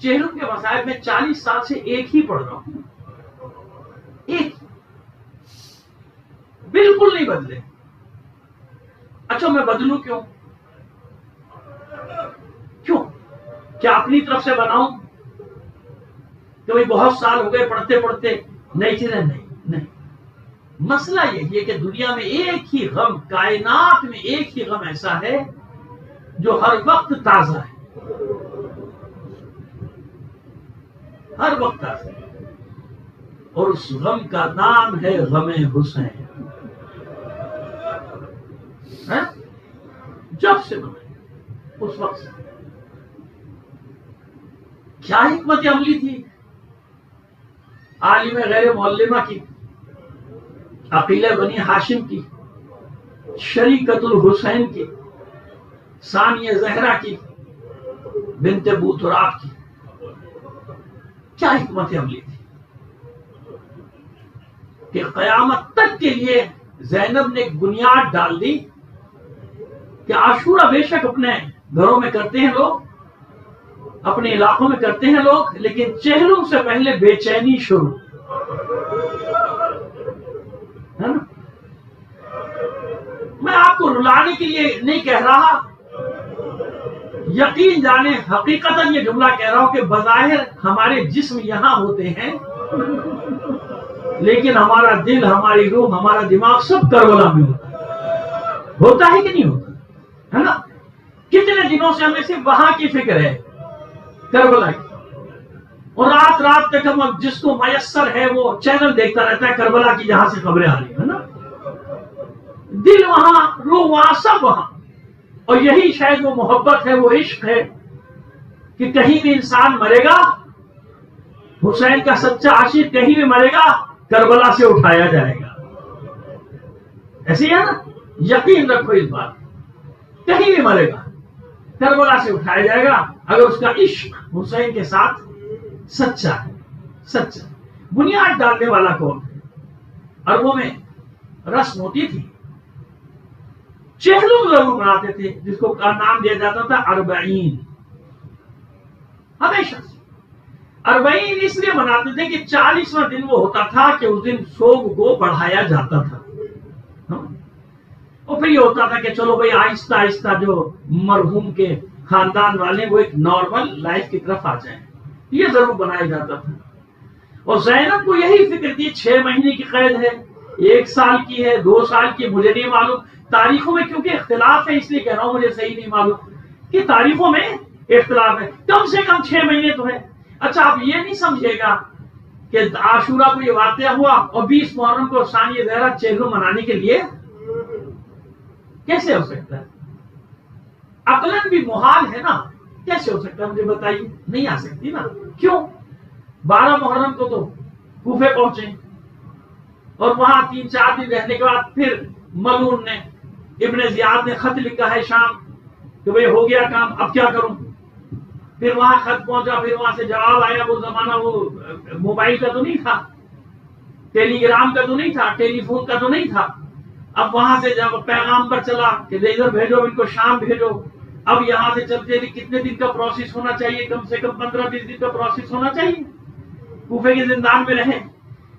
چہلم کے مصائب میں 40 سال سے ایک ہی پڑھ رہا ہوں، ایک، بالکل نہیں بدلے. اچھا میں بدلوں کیوں؟ کیوں؟ کیا اپنی طرف سے بناؤں کہ بھائی بہت سال ہو گئے پڑھتے پڑھتے نئی چیزیں؟ نہیں. مسئلہ یہی ہے کہ دنیا میں ایک ہی غم، کائنات میں ایک ہی غم ایسا ہے جو ہر وقت تازہ ہے، ہر وقت تازہ ہے، اور اس غم کا نام ہے غم حسین. جب سے بنا اس وقت سے کیا حکمت عملی تھی عالم غیر معلمہ کی، عقیل بنی ہاشم کی، شریکت الحسین کی، ثانیہ زہرا کی، بنت ابو تراب کی. کیا حکمت عملی تھی کہ قیامت تک کے لیے زینب نے ایک بنیاد ڈال دی کہ عاشورہ بے شک اپنے گھروں میں کرتے ہیں لوگ، اپنے علاقوں میں کرتے ہیں لوگ، لیکن چہلم سے پہلے بے چینی شروع ہے نا. میں آپ کو رلانے کے لیے نہیں کہہ رہا، یقین جانے حقیقتاً یہ جملہ کہہ رہا ہوں کہ بظاہر ہمارے جسم یہاں ہوتے ہیں لیکن ہمارا دل، ہماری روح، ہمارا دماغ سب کربلا میں ہوتا ہے کہ نہیں ہوتا ہے نا. کتنے دنوں سے ہمیں صرف وہاں کی فکر ہے، کربلا کی، اور رات رات تک ہم جس کو میسر ہے وہ چینل دیکھتا رہتا ہے کربلا کی جہاں سے خبریں آ رہی ہیں نا. دل وہاں، روح وہاں، سب وہاں. اور یہی شاید وہ محبت ہے، وہ عشق ہے کہ کہیں بھی انسان مرے گا، حسین کا سچا عاشق کہیں بھی مرے گا کربلا سے اٹھایا جائے گا. ایسے ہی ہے نا، یقین رکھو اس بات، کہیں بھی مرے گا کربلا سے اٹھایا جائے گا اگر اس کا عشق حسین کے ساتھ سچا ہے. سچا بنیاد ڈالنے والا کون ہے؟ عربوں میں رسم ہوتی تھی، چہلم ضرور بناتے تھے جس کو نام دیا جاتا تھا اربعین. ہمیشہ سے اربعین اس لیے مناتے تھے کہ 40واں دن وہ ہوتا تھا کہ اس دن سوگ کو بڑھایا جاتا تھا، اور پھر یہ ہوتا تھا کہ چلو بھائی آہستہ آہستہ جو مرحوم کے خاندان والے وہ ایک نارمل لائف کی طرف آ جائیں. یہ ضرور بنایا جاتا تھا. اور زینب کو یہی فکر تھی، 6 مہینے کی قید ہے، 1 سال کی ہے، 2 سال کی، مجھے نہیں معلوم. تاریخوں میں کیونکہ اختلاف ہے اس لیے کہہ رہا ہوں، مجھے صحیح نہیں معلوم کہ تاریخوں میں اختلاف ہے. کم سے کم 6 مہینے تو ہے. اچھا آپ یہ نہیں سمجھے گا کہ عاشورہ کو یہ واقعہ ہوا اور 20 محرم کو ثانیہ زہرا چہلم منانے کے لیے، کیسے ہو سکتا ہے؟ عقلاً بھی محال ہے نا. کیسے ہو سکتا ہے مجھے بتائیے؟ نہیں آ سکتی نا. کیوں؟ 12 محرم کو تو کوفے پہنچے اور وہاں 3-4 دن رہنے کے بعد پھر ملعون نے، ابن زیاد نے خط لکھا ہے شام کہ بھئی ہو گیا کام، اب کیا کروں. پھر وہاں خط پہنچا، پھر وہاں سے جواب آیا. وہ زمانہ وہ موبائل کا تو نہیں تھا، ٹیلی گرام کا تو نہیں تھا، ٹیلی فون کا تو نہیں تھا. اب وہاں سے جب پیغام پر چلا کہ ادھر بھیجو، ان کو شام بھیجو. اب یہاں سے چلتے کتنے دن کا پروسیس ہونا چاہیے؟ کم سے کم 15-20 دن کا پروسیس ہونا چاہیے. کوفے کے زندان میں رہے.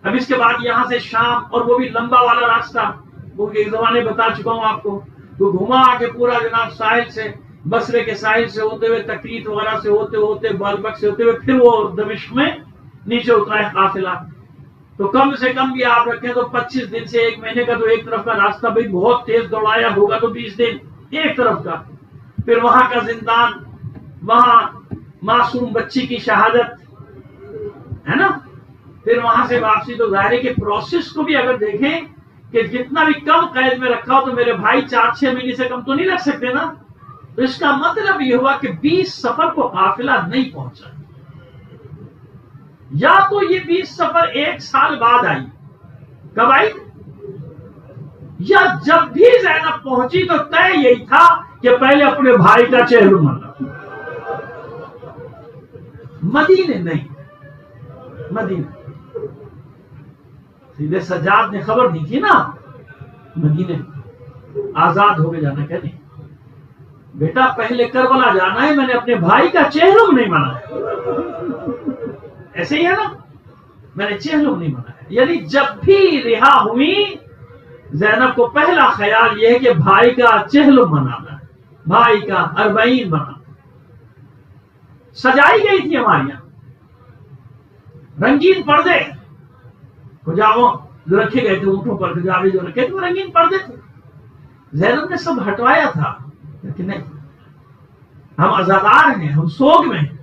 اب اس کے بعد یہاں سے شام، اور وہ بھی لمبا والا راستہ، وہ ایک زمانے بتا چکا ہوں آپ کو، وہ گھما کے پورا جناب ساحل سے، بصرے کے ساحل سے ہوتے ہوئے، تکریت وغیرہ سے ہوتے ہوتے، بالبک سے ہوتے ہوئے، پھر وہ دمشق میں نیچے اترا ہے قافلہ. تو کم سے کم بھی آپ رکھیں تو 25 دن سے 1 مہینے کا تو ایک طرف کا راستہ، بھائی بہت تیز دوڑایا ہوگا تو 20 دن ایک طرف کا. پھر وہاں کا زندان، وہاں معصوم بچی کی شہادت ہے نا. پھر وہاں سے واپسی. تو ظاہر ہے کہ پروسیس کو بھی اگر دیکھیں کہ جتنا بھی کم قید میں رکھا ہو تو میرے بھائی 4-6 مہینے سے کم تو نہیں رکھ سکتے نا. تو اس کا مطلب یہ ہوا کہ 20 سفر کو قافلہ نہیں پہنچا. یا تو یہ 20 سفر 1 سال بعد آئی. کب آئی؟ یا جب بھی زینب پہنچی تو طے یہی تھا کہ پہلے اپنے بھائی کا چہلم منا. مدینے نہیں، مدینے سیدھے سجاد نے خبر دی تھی نا، مدینے آزاد ہو کے جانا. کہ نہیں بیٹا پہلے کربلا جانا ہے، میں نے اپنے بھائی کا چہلم نہیں منایا. ایسے ہی ہے نا، میں نے چہلم نہیں منایا. یعنی جب بھی رہا ہوئی زینب کو پہلا خیال یہ ہے کہ بھائی کا چہلم منانا ہے، بھائی کا اربعین منانا. سجائی گئی تھی ہمارے یہاں رنگین پردے، کجاووں جو رکھے گئے تھے اونٹوں پر، کجاوے جو رکھے تھے وہ رنگین پردے تھے. زینب نے سب ہٹوایا تھا کہ نہیں، ہم عزادار ہیں، ہم سوگ میں ہیں.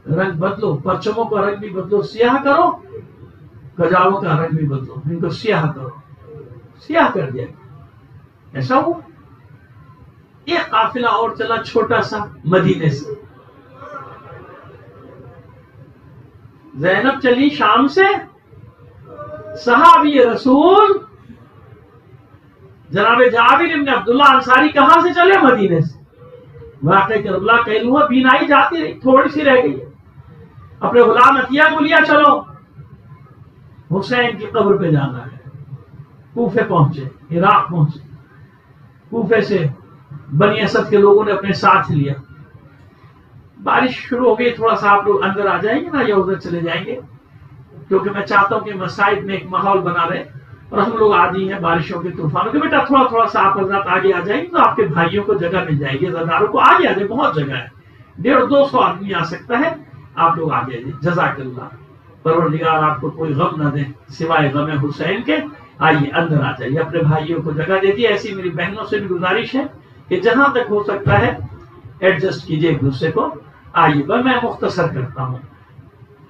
رنگ بدلو، پرچموں کا رنگ بھی بدلو، سیاہ کرو، کجاووں کا رنگ بھی بدلو، ان کو سیاہ کرو. سیاہ کر دیا. ایسا ہوا. ایک قافلہ اور چلا چھوٹا سا مدینے سے. زینب چلی شام سے، صحابی رسول جناب جابر بن عبداللہ انصاری کہاں سے چلے؟ مدینے سے. واقع کربلا کہلوا بینائی جاتی رہی، تھوڑی سی رہ گئی. اپنے غلام عطیہ کو لیا، چلو حسین کی قبر پہ جانا ہے. کوفے پہنچے، عراق پہنچے. کوفے سے بنی اسد کے لوگوں نے اپنے ساتھ لیا. بارش شروع ہو گئی، تھوڑا سا آپ لوگ اندر آ جائیں گے نا یا ادھر چلے جائیں گے، کیونکہ میں چاہتا ہوں کہ مساجد میں ایک ماحول بنا رہے. اور ہم لوگ عادی ہیں بارشوں کے طوفانوں کے. بیٹا تھوڑا تھوڑا سا آپ حضرات آگے آ جائیں گے تو آپ کے بھائیوں کو جگہ مل جائے گی، زداروں کو آگے آ جائے. بہت جگہ ہے، 150-200 آدمی آ سکتا ہے. آپ لوگ آگے آئیے. جزاک اللہ، پروردگار آپ کو کوئی غم نہ دے سوائے غم حسین کے. آئیے اندر آ جائیے، اپنے بھائیوں کو جگہ دیتی. ایسی میری بہنوں سے بھی گزارش ہے کہ جہاں تک ہو سکتا ہے ایڈجسٹ کیجیے ایک دوسرے کو. آئیے بس میں مختصر کرتا ہوں.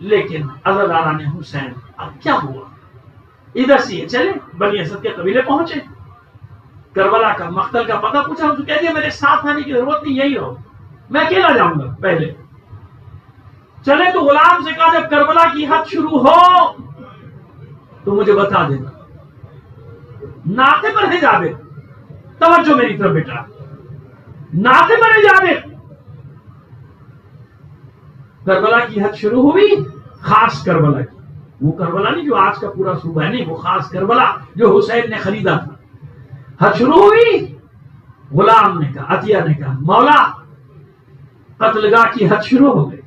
لیکن عزاداران حسین اب کیا ہوا؟ ادھر سے چلے بنی اسد کے قبیلے پہنچے، کربلا کا مقتل کا پتہ پوچھا. تو کہہ دیا میرے ساتھ آنے کی ضرورت نہیں، یہی رہو، میں اکیلا جاؤں گا. پہلے چلے تو غلام سے کہا جب کربلا کی حد شروع ہو تو مجھے بتا دینا. ناطے پر ہے جابر، توجہ میری طرف بیٹا، ناطے پر ہے جابر. کربلا کی حد شروع ہوئی، خاص کربلا کی. وہ کربلا نہیں جو آج کا پورا صوبہ ہے، نہیں، وہ خاص کربلا جو حسین نے خریدا تھا. حد شروع ہوئی. غلام نے کہا، عطیہ نے کہا، مولا قتل گاہ کی حد شروع ہو گئی.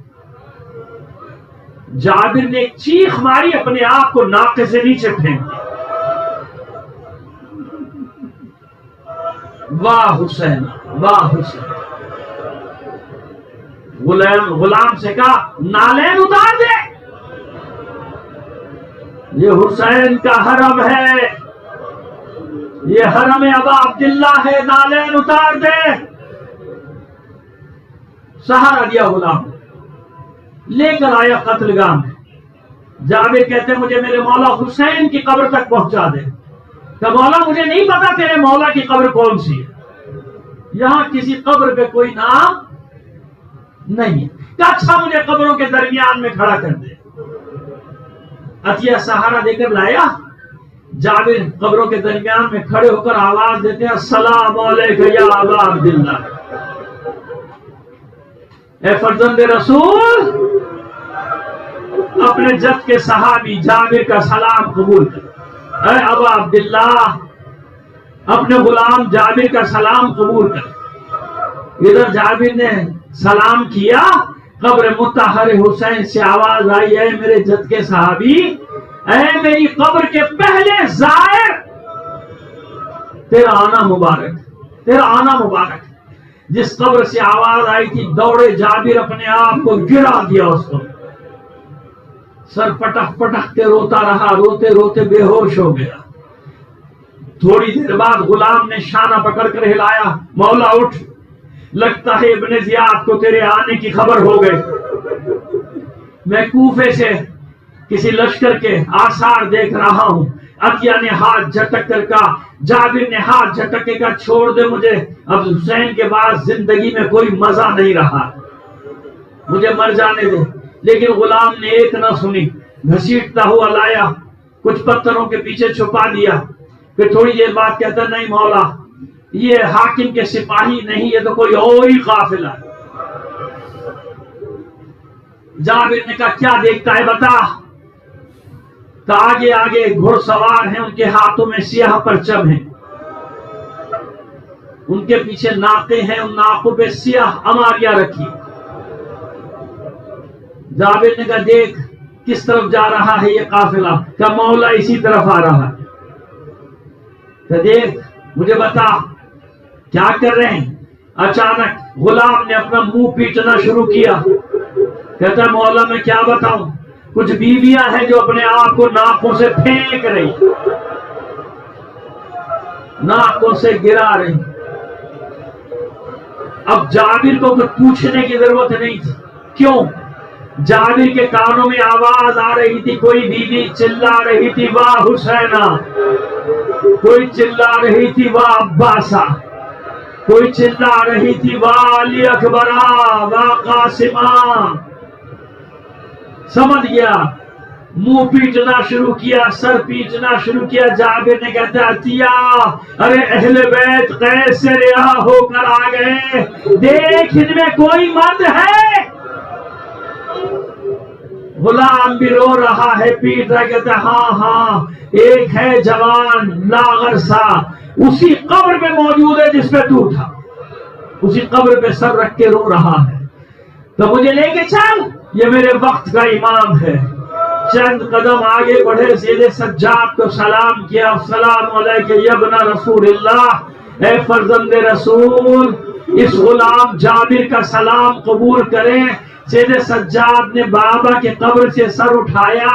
جابر نے ایک چیخ ماری، اپنے آپ کو ناقے سے نیچے پھینک دیا. واہ حسین، واہ حسین. غلام سے کہا نالین اتار دے، یہ حسین کا حرم ہے، یہ حرم ابا عبداللہ ہے، نالین اتار دے. سہارا دیا غلام، لے کر آیا قتل گاہ میں. جابر کہتے مجھے میرے مولا حسین کی قبر تک پہنچا دے. کہ مولا مجھے نہیں پتا تیرے مولا کی قبر کون سی ہے، یہاں کسی قبر پہ کوئی نام نہیں. کہ اچھا مجھے قبروں کے درمیان میں کھڑا کر دے. عطیہ سہارا دے کر لایا. جابر قبروں کے درمیان میں کھڑے ہو کر آواز دیتے ہیں السلام علیکم یا ابا عبداللہ. اے فرزند رسول، اپنے جد کے صحابی جابر کا سلام قبول کر. اے ابا عبداللہ، اپنے غلام جابر کا سلام قبول کر. ادھر جابر نے سلام کیا، قبر مطہر حسین سے آواز آئی اے میرے جد کے صحابی، اے میری قبر کے پہلے زائر، تیرا آنا مبارک، تیرا آنا مبارک. جس قبر سے آواز آئی تھی دوڑے جابر، اپنے آپ کو گرا دیا اس کو. سر پٹک پٹک کے روتا رہا، روتے روتے بے ہوش ہو گیا. تھوڑی دیر بعد غلام نے شانہ پکڑ کر ہلایا، مولا اٹھ، لگتا ہے ابن زیاد کو تیرے آنے کی خبر ہو گئی. میں کوفے سے کسی لشکر کے آثار دیکھ رہا ہوں. عطیہ نے ہاتھ جھٹک کر کہا، جابر نے ہاتھ جھٹک کے کہا چھوڑ دے مجھے، اب حسین کے بعد زندگی میں کوئی مزہ نہیں رہا، مجھے مر جانے دے. لیکن غلام نے ایک نہ سنی، گھسیٹتا ہوا لایا، کچھ پتھروں کے پیچھے چھپا دیا. پھر تھوڑی دیر بعد کہتا نہیں مولا، یہ حاکم کے سپاہی نہیں، یہ تو کوئی اور ہی قافلہ ہے. جابر نے کہا کیا دیکھتا ہے بتا. کہ آگے آگے گھڑ سوار ہیں، ان کے ہاتھوں میں سیاہ پرچم ہیں. ان کے پیچھے ناقے ہیں، ان ناقوں پہ سیاہ اماریاں رکھی. جابر نے کہا دیکھ کس طرف جا رہا ہے یہ قافلہ، کہ مولا اسی طرف آ رہا ہے. کہ دیکھ مجھے بتا کیا کر رہے ہیں. اچانک غلام نے اپنا منہ پیٹنا شروع کیا. کہتا ہے مولا میں کیا بتاؤں، کچھ بیویاں ہیں جو اپنے آپ کو ناکوں سے پھینک رہی، ناکوں سے گرا رہی. اب جابر کو کچھ پوچھنے کی ضرورت نہیں تھی. کیوں؟ جابر کے کانوں میں آواز آ رہی تھی، کوئی بیوی چلا رہی تھی واہ حسینہ، کوئی چلا رہی تھی واہ عباسہ، کوئی چلا رہی تھی واہ علی اکبرہ واہ قاسمہ. سمجھ گیا. منہ پیٹنا شروع کیا، سر پیٹنا شروع کیا. جابر نے کہتا عطیہ ارے اہل بیت قید سے رہا ہو کر آ گئے، دیکھ ان میں کوئی مرد ہے. غلام بھی رو رہا ہے، پیٹ رہا. کہتا ہاں ہاں ایک ہے جوان لاغر سا، اسی قبر پہ موجود ہے جس پہ تو تھا، اسی قبر پہ سر رکھ کے رو رہا ہے. تو مجھے لے کے چل، یہ میرے وقت کا امام ہے. چند قدم آگے بڑھے، سیدھے سجاد کو سلام کیا. السلام علیکم یا ابن رسول اللہ، اے فرزند رسول، اس غلام جابر کا سلام قبول کریں. سیدھے سجاد نے بابا کے قبر سے سر اٹھایا،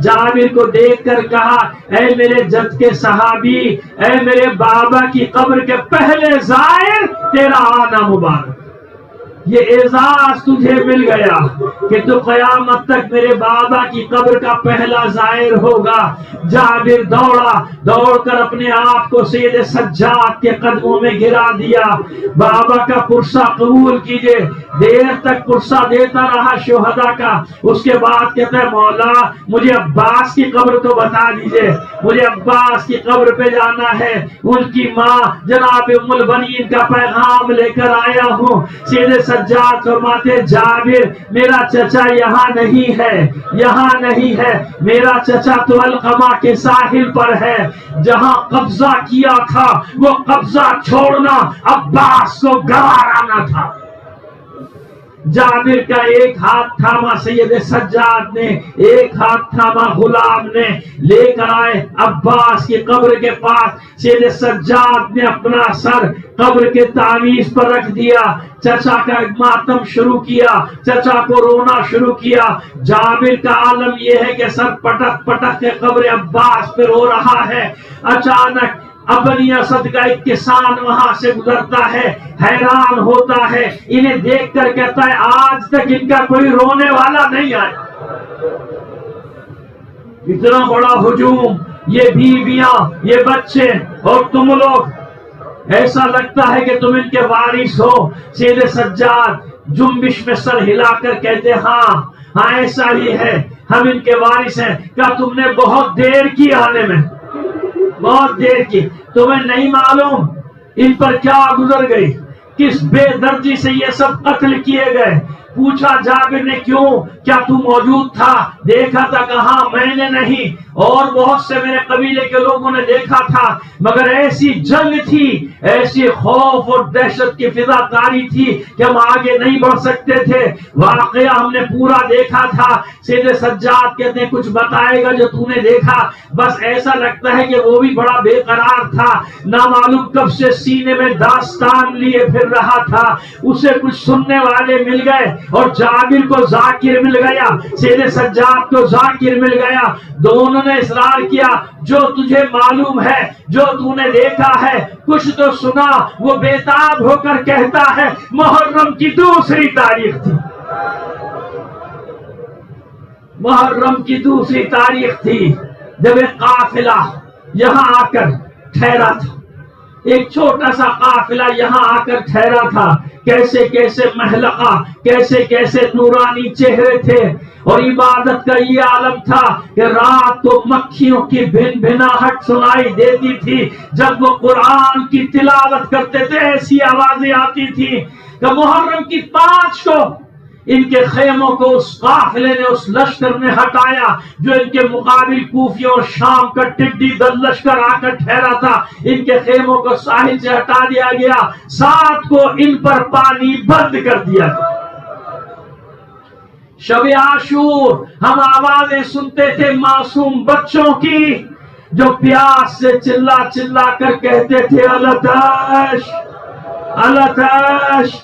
جابر کو دیکھ کر کہا اے میرے جد کے صحابی، اے میرے بابا کی قبر کے پہلے زائر، تیرا آنا مبارک. یہ اعزاز تجھے مل گیا کہ تو قیامت تک میرے بابا کی قبر کا پہلا زائر ہوگا. جابر دوڑا، دوڑ کر اپنے آپ کو سید سجاد کے قدموں میں گرا دیا. بابا کا پرسہ قبول کیجئے. دیر تک پرسہ دیتا رہا شہداء کا. اس کے بعد کہتا ہے مولا مجھے عباس کی قبر تو بتا دیجئے، مجھے عباس کی قبر پہ جانا ہے. ان کی ماں جناب ام البنین کا پیغام لے کر آیا ہوں. سید سجاد فرماتے جابر میرا چچا یہاں نہیں ہے، یہاں نہیں ہے، میرا چچا تو القمہ کے ساحل پر ہے. جہاں قبضہ کیا تھا وہ قبضہ چھوڑنا عباس کو گوارا نہ تھا. جابر کا ایک ہاتھ تھاما سید سجاد نے، ایک ہاتھ تھاما غلام نے. لے کر آئے عباس کی قبر کے پاس. سید سجاد نے اپنا سر قبر کے تعویذ پر رکھ دیا. چچا کا ماتم شروع کیا، چچا کو رونا شروع کیا. جابر کا عالم یہ ہے کہ سر پٹک پٹک کے قبر عباس پہ رو رہا ہے. اچانک ابنی اسد کا ایک کسان وہاں سے گزرتا ہے، حیران ہوتا ہے، انہیں دیکھ کر کہتا ہے آج تک ان کا کوئی رونے والا نہیں آیا. اتنا بڑا ہجوم، یہ بیویاں، یہ بچے، اور تم لوگ، ایسا لگتا ہے کہ تم ان کے وارث ہو. سید سجاد جنبش میں سر ہلا کر کہتے ہاں ہاں ایسا ہی ہے، ہم ان کے وارث ہیں. کیا تم نے بہت دیر کی آنے میں، بہت دیر کی. تمہیں نہیں معلوم ان پر کیا گزر گئی، کس بے دردی سے یہ سب قتل کیے گئے. پوچھا جابر نے کیوں، کیا تو موجود تھا؟ دیکھا تھا؟ کہاں میں نے نہیں، اور بہت سے میرے قبیلے کے لوگوں نے دیکھا تھا، مگر ایسی جنگ تھی، ایسی خوف اور دہشت کی فضا طاری تھی کہ ہم آگے نہیں بڑھ سکتے تھے. واقعہ ہم نے پورا دیکھا تھا. سید سجاد کہتے ہیں کچھ بتائے گا جو تو نے دیکھا؟ بس ایسا لگتا ہے کہ وہ بھی بڑا بے قرار تھا، نہ معلوم کب سے سینے میں داستان لیے پھر رہا تھا. اسے کچھ سننے والے مل گئے اور جابر کو ذاکر مل گیا، سید سجاد کو ذاکر مل گیا. دونوں نے اصرار کیا جو تجھے معلوم ہے، جو تو نے دیکھا ہے کچھ تو سنا. وہ بےتاب ہو کر کہتا ہے محرم کی دوسری تاریخ تھی، محرم کی دوسری تاریخ تھی جب ایک قافلہ یہاں آ کر ٹھہرا تھا. ایک چھوٹا سا قافلہ یہاں آ کر ٹھہرا تھا. کیسے کیسے محلقہ، کیسے کیسے نورانی چہرے تھے، اور عبادت کا یہ عالم تھا کہ رات کو مکھیوں کی بھن بھناہٹ سنائی دیتی تھی. جب وہ قرآن کی تلاوت کرتے تھے ایسی آوازیں آتی تھی کہ محرم کی 5 کو ان کے خیموں کو اس قافلے نے، اس لشکر نے ہٹایا جو ان کے مقابل کوفیوں اور شام کا ٹڈی دل لشکر آ کر ٹھہرا تھا۔ ان کے خیموں کو ساحل سے ہٹا دیا گیا، ساتھ کو ان پر پانی بند کر دیا گیا۔ شب عاشور ہم آوازیں سنتے تھے معصوم بچوں کی جو پیاس سے چلا چلا کر کہتے تھے الاتش الاتش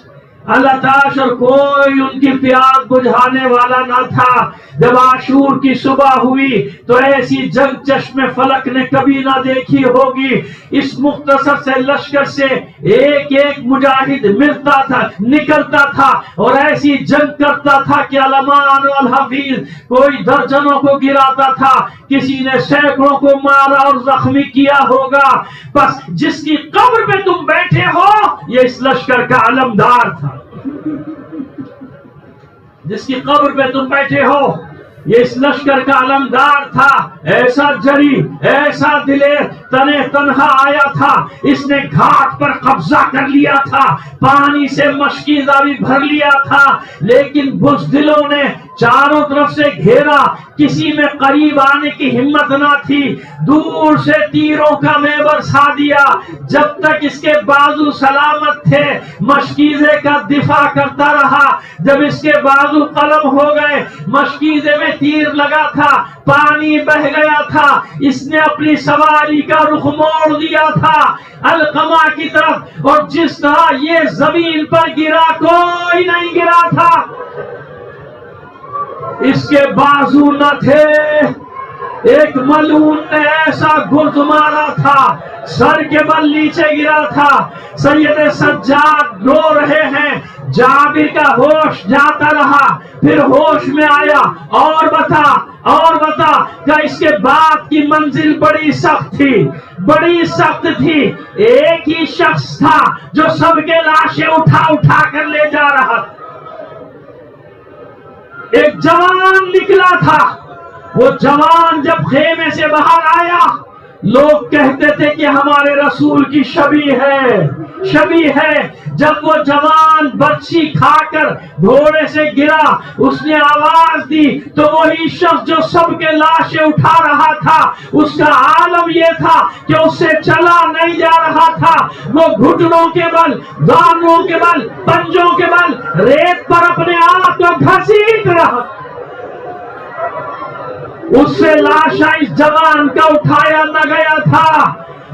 الاتش، اور کوئی ان کی پیاس بجھانے والا نہ تھا۔ جب عاشور کی صبح ہوئی تو ایسی جنگ چشم فلک نے کبھی نہ دیکھی ہوگی۔ اس مختصر سے لشکر سے ایک ایک مجاہد ملتا تھا، نکلتا تھا اور ایسی جنگ کرتا تھا کہ علمان والحفیظ، کوئی درجنوں کو گراتا تھا، کسی نے سینکڑوں کو مارا اور زخمی کیا ہوگا۔ بس جس کی قبر پہ تم بیٹھے ہو یہ اس لشکر کا علمدار تھا، جس کی قبر پہ تم بیٹھے ہو یہ اس لشکر کا علمدار تھا۔ ایسا جری، ایسا دلیر تنے تنہا آیا تھا، اس نے گھاٹ پر قبضہ کر لیا تھا، پانی سے مشکیزہ بھی بھر لیا تھا، لیکن بزدلوں نے چاروں طرف سے گھیرا، کسی میں قریب آنے کی ہمت نہ تھی، دور سے تیروں کا میں برسا دیا۔ جب تک اس کے بازو سلامت تھے مشکیزے کا دفاع کرتا رہا، جب اس کے بازو قلم ہو گئے، مشکیزے میں تیر لگا تھا، پانی بہ گیا تھا، اس نے اپنی سواری کا رخ موڑ دیا تھا القمہ کی طرف، اور جس طرح یہ زمین پر گرا کوئی نہیں گرا تھا۔ اس کے بازو نہ تھے، ایک ملعون نے ایسا گرد مارا تھا، سر کے بل نیچے گرا تھا۔ سید سجاد رو رہے ہیں، جابر کا ہوش جاتا رہا، پھر ہوش میں آیا، اور بتا کہ اس کے بعد کی منزل بڑی سخت تھی، بڑی سخت تھی۔ ایک ہی شخص تھا جو سب کے لاشیں اٹھا اٹھا کر لے جا رہا تھا، ایک جوان نکلا تھا۔ وہ جوان جب خیمے سے باہر آیا لوگ کہتے تھے کہ ہمارے رسول کی شبیہ ہے۔ جب وہ جوان برچھی کھا کر گھوڑے سے گرا، اس نے آواز دی تو وہی شخص جو سب کے لاشیں اٹھا رہا تھا، اس کا عالم یہ تھا کہ اس سے چلا نہیں جا رہا تھا، وہ گھٹنوں کے بل، دانوں کے بل، پنجوں کے بل ریت پر اپنے آپ کو گھسیٹ رہا۔ اس سے لاشا اس جوان کا اٹھایا نہ گیا تھا،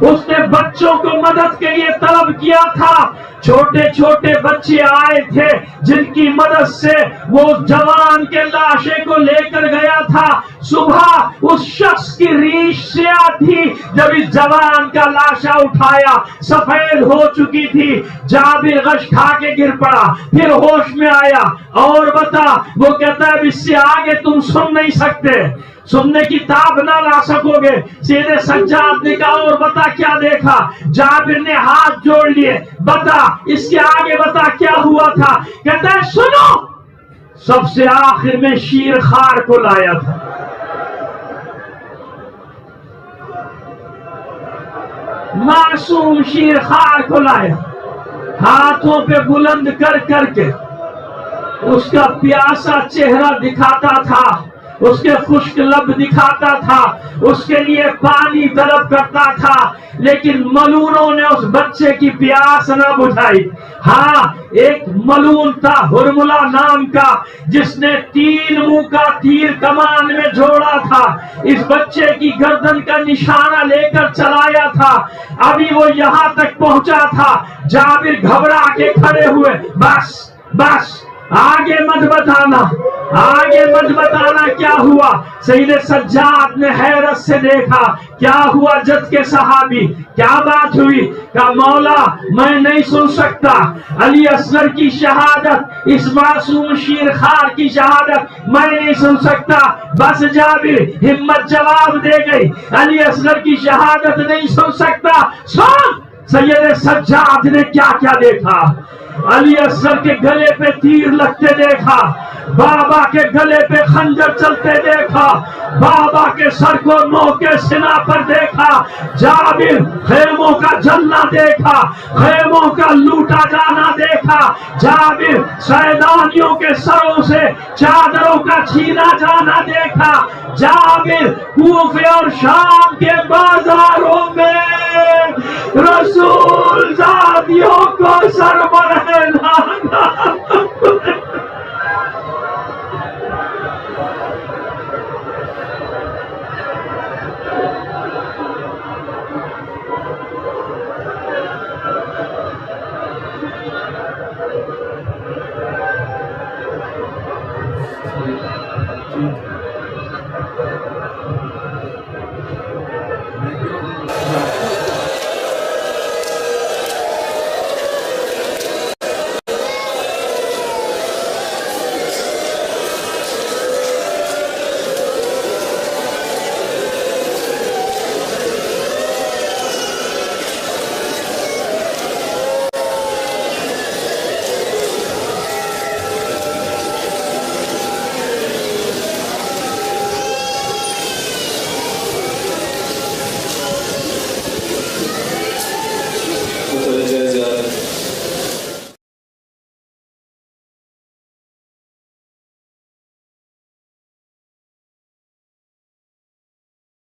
اس نے بچوں کو مدد کے لیے طلب کیا تھا، چھوٹے چھوٹے بچے آئے تھے جن کی مدد سے وہ جوان کے لاشے کو لے کر گیا تھا۔ صبح اس شخص کی ریش سیاہ تھی، جب اس جوان کا لاشا اٹھایا سفید ہو چکی تھی۔ جابر غش کھا کے گر پڑا، پھر ہوش میں آیا، اور بتا، وہ کہتا ہے اس سے آگے تم سن نہیں سکتے، سننے کی تاب نہ لا سکو گے۔ سیدھے سجاد نے کہا اور بتا کیا دیکھا؟ جابر نے ہاتھ جوڑ لیے، بتا اس کے آگے بتا کیا ہوا تھا؟ کہتا ہے سنو، سب سے آخر میں شیر خار کو لایا تھا۔ معصوم شیر خار کو لایا، ہاتھوں پہ بلند کر کر کے اس کا پیاسا چہرہ دکھاتا تھا، اس کے خشک لب دکھاتا تھا، اس کے لیے پانی طلب کرتا تھا، لیکن ملعونوں نے اس بچے کی پیاس نہ بجھائی۔ ہاں، ایک ملعون تھا ہرملہ نام کا، جس نے 3 منہ کا تیر کمان میں جوڑا تھا، اس بچے کی گردن کا نشانہ لے کر چلایا تھا۔ ابھی وہ یہاں تک پہنچا تھا، جابر گھبرا کے کھڑے ہوئے، بس آگے مت بتانا کیا ہوا۔ سید سجاد نے حیرت سے دیکھا، کیا ہوا جد کے صحابی، کیا بات ہوئی؟ کہا مولا میں نہیں سن سکتا، علی اصغر کی شہادت، اس معصوم شیر خار کی شہادت میں نہیں سن سکتا۔ بس جابر، ہمت جواب دے گئی، علی اصغر کی شہادت نہیں سن سکتا۔ سن سید سجاد نے کیا کیا دیکھا۔ علی اصغر کے گلے پہ تیر لگتے دیکھا، بابا کے گلے پہ خنجر چلتے دیکھا، بابا کے سر کو نو کے سنا پر دیکھا، جابر خیموں کا جلنا دیکھا، خیموں کا لوٹا جانا دیکھا، جابر سیدانیوں کے سروں سے چادروں کا چھینا جانا دیکھا، جابر کوفے اور شام کے بازاروں میں رسول زادیوں کو سرما